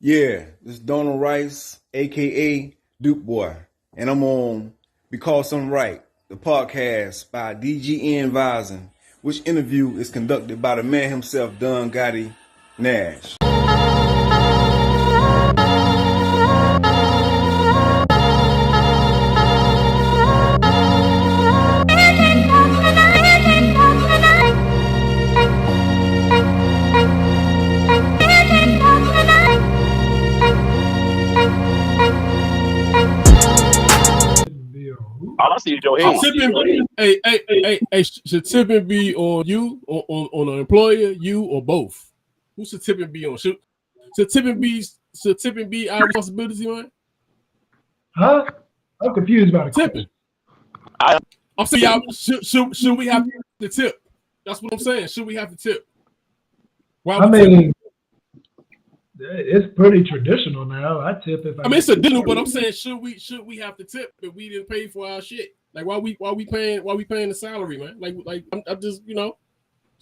Yeah, this is Donald Rice, aka Duke Boy, and I'm on Because I'm Right, the podcast by DGN Vising, which interview is conducted by the man himself, Don Gotti Nash. All I see is your head. Should tipping be on you, on an employer, you, or both? Who should tipping be on? Should tipping be our responsibility, man? Huh? I'm confused about the tipping. I'm saying, y'all, should we have to tip? That's what I'm saying. Should we have to tip? It's pretty traditional now. I tip if it's a dinner, but I'm saying should we have to tip if we didn't pay for our shit? Like why we paying the salary, man? Like I'm just just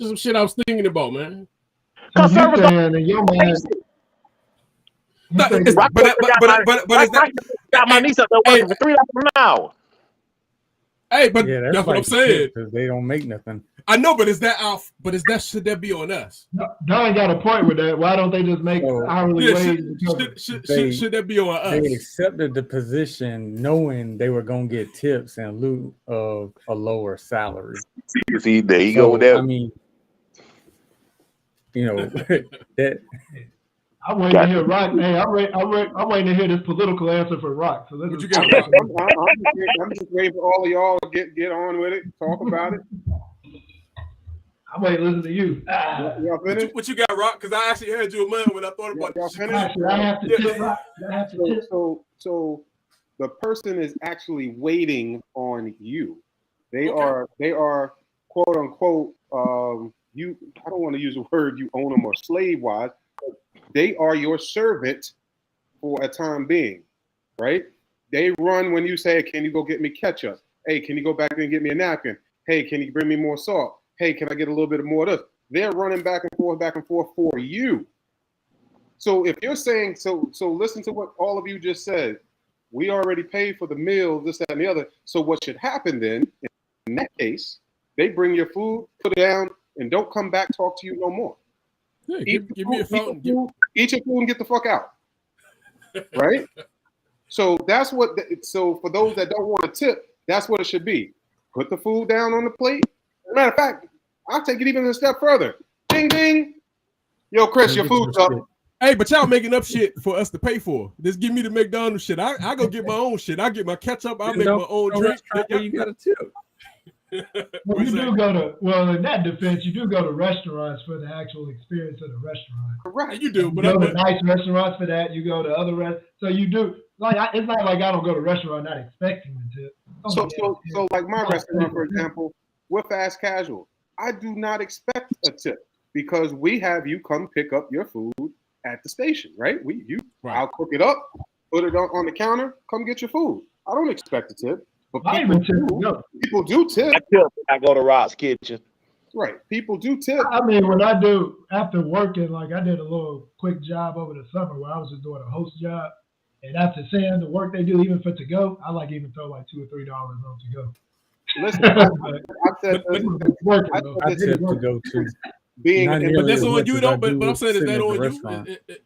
some shit I was thinking about, man. But is that got my niece up there working for 3 hours an hour. Hey, but yeah, that's what I'm saying. Because they don't make nothing. I know, but should that be on us? Don got a point with that. Why don't they just make hourly wage? Should that be on us? They accepted the position knowing they were going to get tips in lieu of a lower salary. See, there you go with that. I mean, that. I'm waiting to hear Rock. Hey, I'm waiting to hear this political answer for Rock. So what you got? I'm just waiting for all of y'all to get on with it, talk about it. I'm waiting to listen to you. Y'all finished? What you got, Rock? Because I actually heard you a minute when I thought about y'all finished. Actually, I have to tip Rock. So the person is actually waiting on you. They are quote unquote you. I don't want to use the word you own them or slave wise. They are your servant for a time being, right? They run when you say, can you go get me ketchup? Hey, can you go back and get me a napkin? Hey, can you bring me more salt? Hey, can I get a little bit more of this? They're running back and forth for you. So if you're saying, so listen to what all of you just said. We already paid for the meal, this, that, and the other. So what should happen then, in that case, they bring your food, put it down, and don't come back, talk to you no more. Yeah, give me a phone. Eat your food and get the fuck out. Right? So that's what. So for those that don't want to tip, that's what it should be. Put the food down on the plate. Matter of fact, I'll take it even a step further. Ding ding. Yo, Chris, your food's up. Hey, but y'all making up shit for us to pay for. Just give me the McDonald's shit. I go get my own shit. I get my ketchup. I make my own drink. You got to tip. Well, you do go to, in that defense, you do go to restaurants for the actual experience of the restaurant. Correct. You do, but you go to nice restaurants for that. You go to other restaurants. So you do, it's not like I don't go to a restaurant not expecting the tip. So like my restaurant, for example, we're fast casual. I do not expect a tip because we have you come pick up your food at the station, right? I'll cook it up, put it on the counter, come get your food. I don't expect a tip. But people do tip. I go to Rock's Kitchen. Right. People do tip. I mean, when I do, after working, like I did a little quick job over the summer where I was just doing a host job. And after seeing the work they do, even for to go, I like even throw like $2 or $3 on to go. Listen, I said to go to. But that's on you though. But I'm saying, is that on you?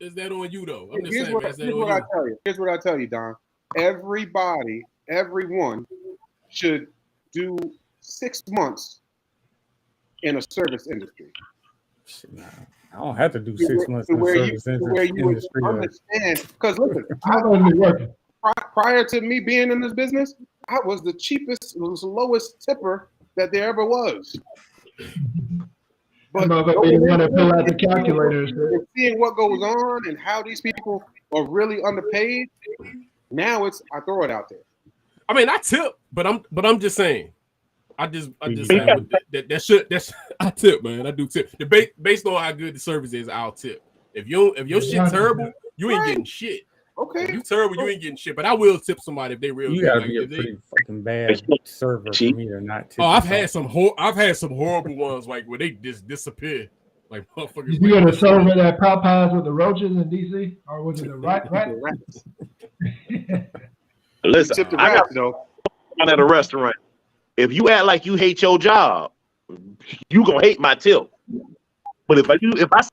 Is that on you though? I'm just saying, man, is that on you? Here's what I tell you, Don. Everyone should do 6 months in a service industry. I don't have to do 6 months in the service industry. Understand? Because listen, prior to me being in this business, I was the cheapest, lowest tipper that there ever was. But seeing what goes on and how these people are really underpaid, now I throw it out there. I mean, I tip, but I'm just saying. I just saying that's I tip, man. I do tip. Based on how good the service is, I'll tip. If your shit's terrible, you ain't getting shit. Okay. If you terrible, you ain't getting shit. But I will tip somebody if they real. You gotta be a pretty fucking bad server for me to not tip. Oh, I've had some horrible ones like where they just disappear. Like motherfuckers. Did you go to serve at Popeyes with the roaches in DC, or was it the rat? Listen, Tip the I got rats though. one at a restaurant. If you act like you hate your job, you gonna hate my tip. But if I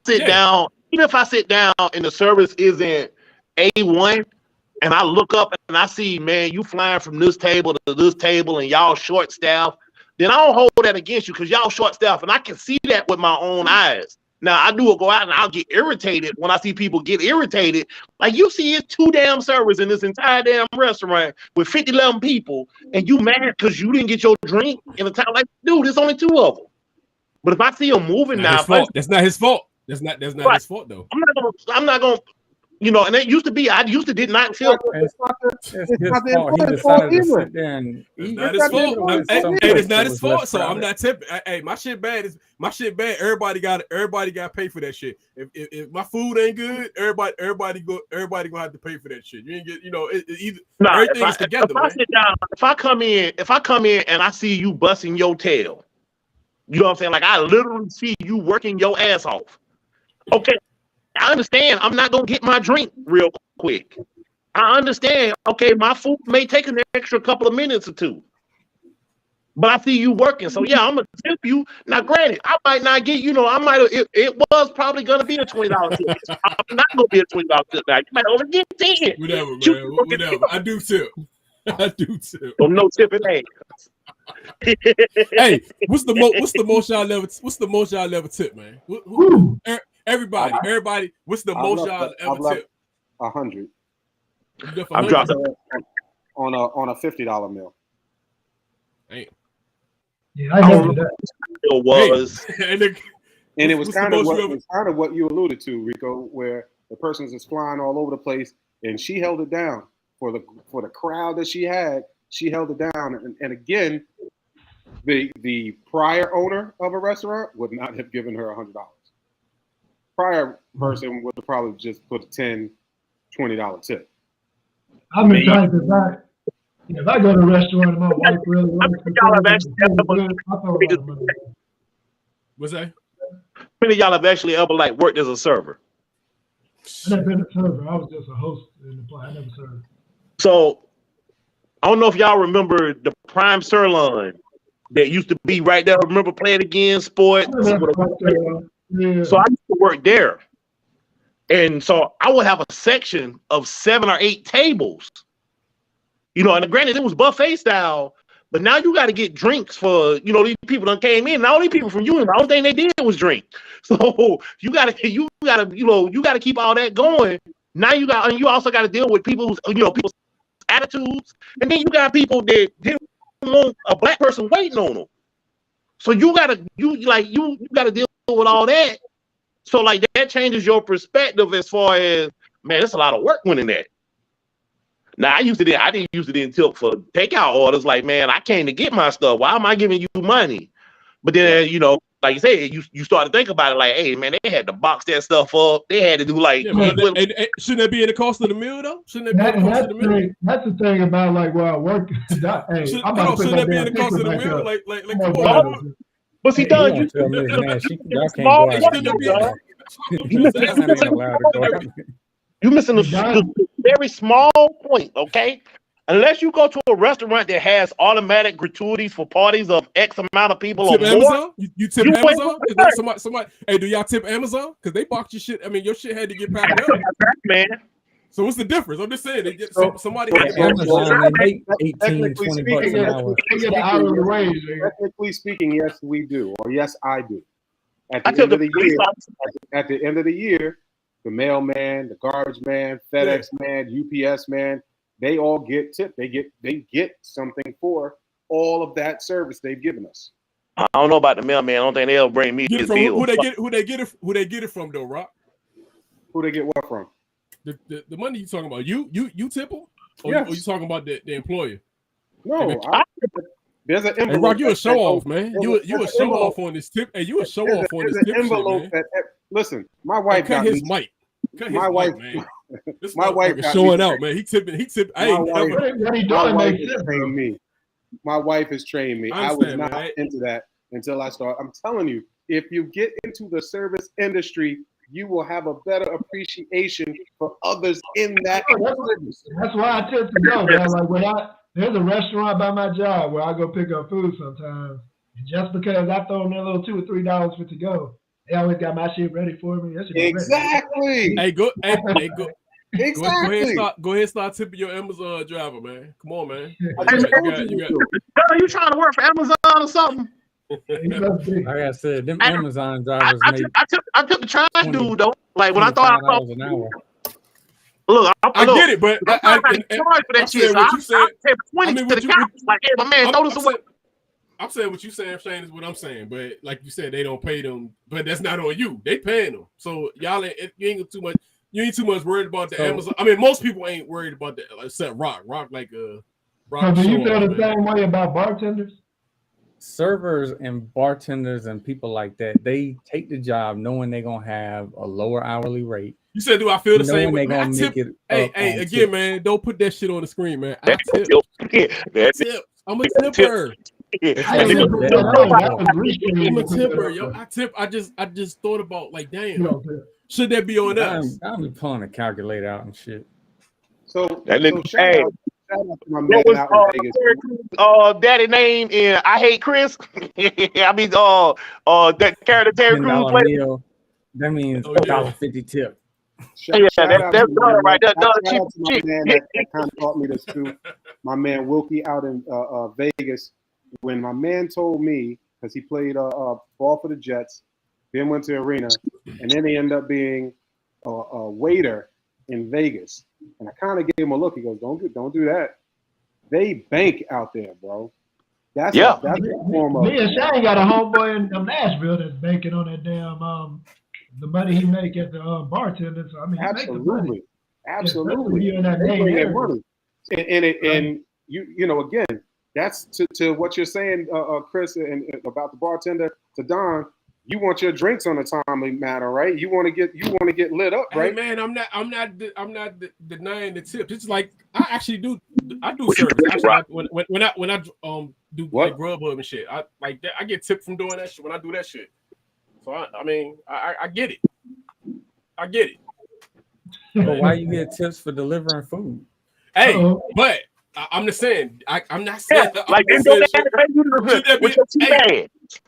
sit down, even if I sit down and the service isn't A1, and I look up and I see, man, you flying from this table to this table and y'all short staff, then I don't hold that against you because y'all short staff, and I can see that with my own eyes. Now I do go out and I'll get irritated when I see people get irritated. Like you see, it's 2 damn servers in this entire damn restaurant with 11 people, and you mad because you didn't get your drink in a time like, dude, it's only 2 of them. But if I see them moving now, that's not his fault. That's not his fault though. I'm not gonna, you know. And it used to be, I used to did not feel. It's his fault. He decided to sit there and eat. Not his fault. It's not his fault. So I'm not tipping. Hey, my shit bad. Everybody got to pay for that shit. If my food ain't good, everybody gonna have to pay for that shit. You ain't get, you know, either everything is together. If I come in and I see you busting your tail, you know what I'm saying? Like I literally see you working your ass off. Okay, I understand. I'm not gonna get my drink real quick. I understand. Okay, my food may take an extra couple of minutes or 2. But I see you working, so yeah, I'm gonna tip you. Now, granted, I might not get, you know, I might have. It was probably gonna be a $20 tip. I'm not gonna be a $20 tip. Now, you might only get 10. Whatever, man. Whatever. I do tip. So no tipping ass. Hey, what's the most y'all ever tip, man? Everybody, what's the most y'all ever tip? 100. I'm dropping on a $50 meal. Hey. Yeah, I know that. It was, and it was kind of what you alluded to, Rico, where the person's just flying all over the place, and she held it down for the crowd that she had. She held it down, and again, the prior owner of a restaurant would not have given her $100. Prior person would have probably just put a $10, $20 tip. I'm the type if I go to a restaurant and my wife really likes What's that? How many of y'all have actually ever like worked as a server? I never been a server. I was just a host in the play. I never served. So I don't know if y'all remember the prime sirloin that used to be right there. Remember Playing Again Sports? Yeah. So I used to work there. And so I would have a section of 7 or 8 tables. You know, and granted, it was buffet style, but now you got to get drinks for, you know, these people that came in. Not only people from you, the only thing they did was drink. So you gotta keep all that going. Now you also got to deal with people's attitudes, and then you got people that didn't want a black person waiting on them. So you gotta deal with all that. So like that changes your perspective as far as, man, it's a lot of work winning that. Now I didn't use it in tip for takeout orders. Like, man, I came to get my stuff. Why am I giving you money? But then, you know, like you said, you start to think about it like, hey, man, they had to box that stuff up. They had to do like, shouldn't that be in the cost of the meal though? Shouldn't that be in the cost of the meal? That's the thing about like where I work. Shouldn't that be in the cost of the meal? Like come on. What's he done? You tell me, man, y'all can't go out. You're missing a very small point, okay? Unless you go to a restaurant that has automatic gratuities for parties of X amount of people or more. Amazon? You tip Amazon? Somebody, hey, do y'all tip Amazon? Because they box your shit. I mean, your shit had to get packed up. Man. So what's the difference? I'm just saying. Somebody Amazon, they make 18, 20 bucks an hour. Technically speaking, yes, we do. Or yes, I do. At the end of the year, the mailman, the garbage man, FedEx man, UPS man, they all get tipped. They get something for all of that service they've given us. I don't know about the mailman. I don't think they'll bring me his bill. Who they get it from though, Rock? Who they get what from? The money you talking about? You tip them? Or yes. you talking about the employer? No, there's an envelope. Hey, Rock, you a show off, man. You a show off on this tip. Hey, you a show off on this tip envelope shit, man. Listen, my wife cut got his me. mic. Cut my his wife, mic, man. This my wife got showing me. out, man. He tipping. My wife has trained me. My wife has trained me. I was not into that until I started. I'm telling you, if you get into the service industry, you will have a better appreciation for others in that service. That's why I tend to go, man. Like there's a restaurant by my job where I go pick up food sometimes. And just because I throw them that little $2 or $3 for to go, they always got my shit ready for me. That shit Exactly. Hey, go. Exactly. Go ahead, start tipping your Amazon driver, man. Come on, man. Are you trying to work for Amazon or something? Like I said, them Amazon drivers I took the trash dude though. Like when I thought I an hour. Look, I get it, but I'm charge for that shit. So what you said. I mean, to the couch. Like, hey, my man, throw this away. I'm saying what you saying, Shane, is what I'm saying. But like you said, they don't pay them. But that's not on you. They paying them. So y'all ain't too much. You ain't too much worried about the Amazon. I mean, most people ain't worried about that, except Rock. Rock. So do you feel the same way about bartenders? Servers and bartenders and people like that, they take the job knowing they're gonna have a lower hourly rate. You said, do I feel the same way? They're gonna make it. Hey, again, tip. man, don't put that shit on the screen, man. I tip. That's tip. I'm a tipper. I'm a tipper, yo. I tip. I just thought about, like, damn, should that be on us? I'll be pulling a calculator out and shit. So shout out to my man out in Vegas. Daddy name in I Hate Chris. I mean, that character Terry Crews played. That means $1.50 tip. That's done right there. My man that kind of taught me this too. My man Wilkie out in Vegas. When my man told me, because he played ball for the Jets, then went to Arena, and then he ended up being a waiter in Vegas. And I kind of gave him a look. He goes, "Don't do that. They bank out there, bro. That's a form of." Me and Shane got a homeboy in Nashville that's banking on that damn the money he make at the bartender. So I mean, absolutely. Yeah, they bring that money, and you know, again, that's to what you're saying, Chris, and about the bartender to Don. You want your drinks on a timely matter, right? You want to get lit up, right? Hey, man, I'm not denying the tips. It's like I actually do. I do service. Actually, when I do like Grubhub and shit, I get tipped from doing that shit when I do that shit. So I mean, I get it. I get it. But why you get tips for delivering food? Hey, but I'm just saying. I'm not saying that. Like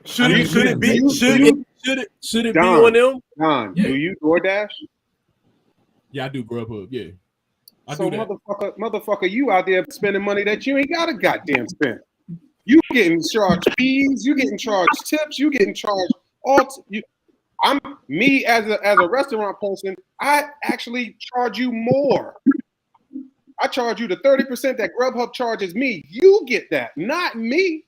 should it be on them? Don, do you DoorDash? Yeah, I do Grubhub. Yeah. So motherfucker, you out there spending money that you ain't got to goddamn spend. You getting charged fees, you getting charged tips, you getting charged I'm me as a restaurant person, I actually charge you more. I charge you the 30% that Grubhub charges me. You get that, not me.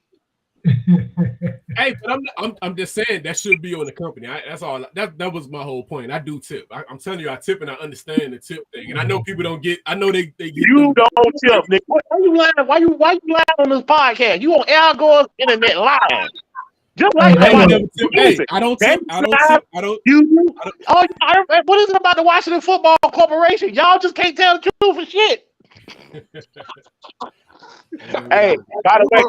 Hey, but I'm just saying that should be on the company. That's all. That was my whole point. I do tip. I'm telling you, I tip and I understand the tip thing. And I know people don't get. I know they get. You don't tip, Nick. Why you lying? Why you lying on this podcast? You on Algo's internet lying. Just like I don't tip. I don't tip. You. What is it about the Washington Football Corporation? Y'all just can't tell the truth for shit. Hey, by the way,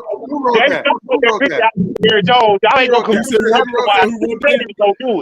Jerry Jones, y'all ain't gonna do it.